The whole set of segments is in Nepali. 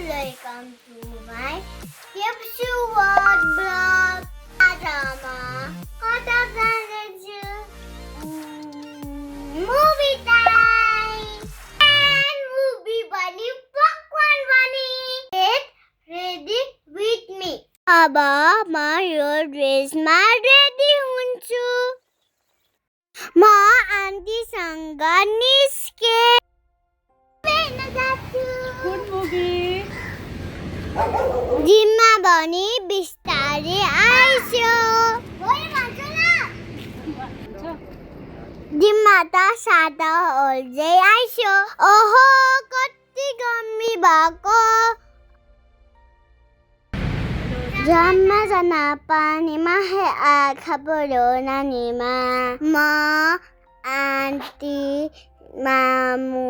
Welcome to my Tips World blog. Adama, kata planet movie time and movie bunny popcorn bunny. Get ready with me. Aba, यो ड्रेसमा रेडी हुन्छु म आन्टीसँग निस्के Good movie. जिममा भनी बिस्तारै आइस्यो जिममा त सादा होल्दै आइस्यो ओहो कति गम्मी भएको जम्मा जना पानीमा आँखा पर्यो नानीमा म आन्टी मामु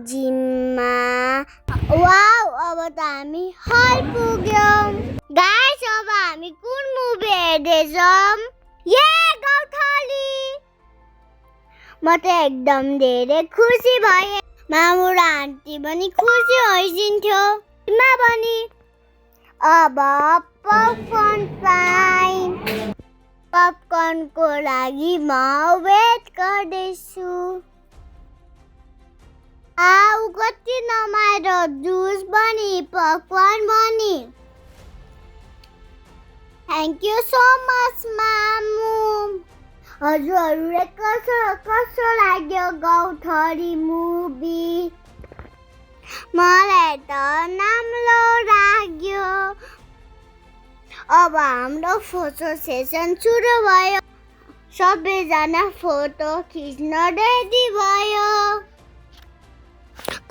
जिममा वाउ अब त हामी हल पुग्यौं गाइस अब हामी कुन मुभी हेर्दैछौं गौथली म त एकदम धेरै खुसी भएँ मामु र आन्टी पनि खुसी भइसिन्थ्यो मा पनि अब पपकर्न टाइम पपकर्नको लागि म वेट गर्दैछु आउ कति नमाएर जुस पनि पपकर्न पनि थ्याङ्क यू सो मच मामु हजुरहरूले कस्तो लाग्यो गौथली मुभी मलाई त राम्रो लाग्यो अब हाम्रो फोटो सेसन सुरु भयो सबैजना फोटो खिच्न रेडी भयो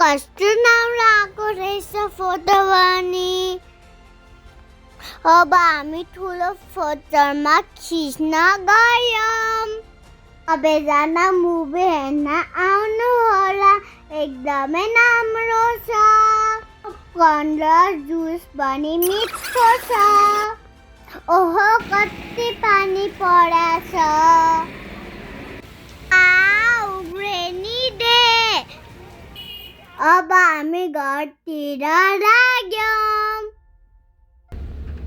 कस्तो राम्रो आएको रहेछ फोटो पनि अब हामी ठुलो फोटोमा खिच्न गयौँ सबैजना मुभी हेर्न आउनु होला एकदमै राम्रो छ पपकर्न र जुस पनि मिठो छ ओहो कति पानी परेछ आउ रेनी डे अब हामी घरतिर लाग्यौँ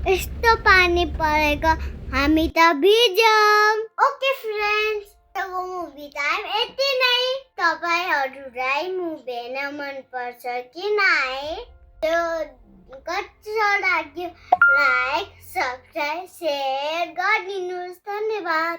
यस्तो पानी परेको हामी त भिज्यौँ ओके फ्रेन्ड्स आजको मुभी टाइम यति नै तपाईहरुलाई मुभी हेर्न मनपर्छ कि नाइ त्यो कस्तो लाग्यो लाइक सब्स्क्राइब शेयर गरिदिनुहोस् धन्यवाद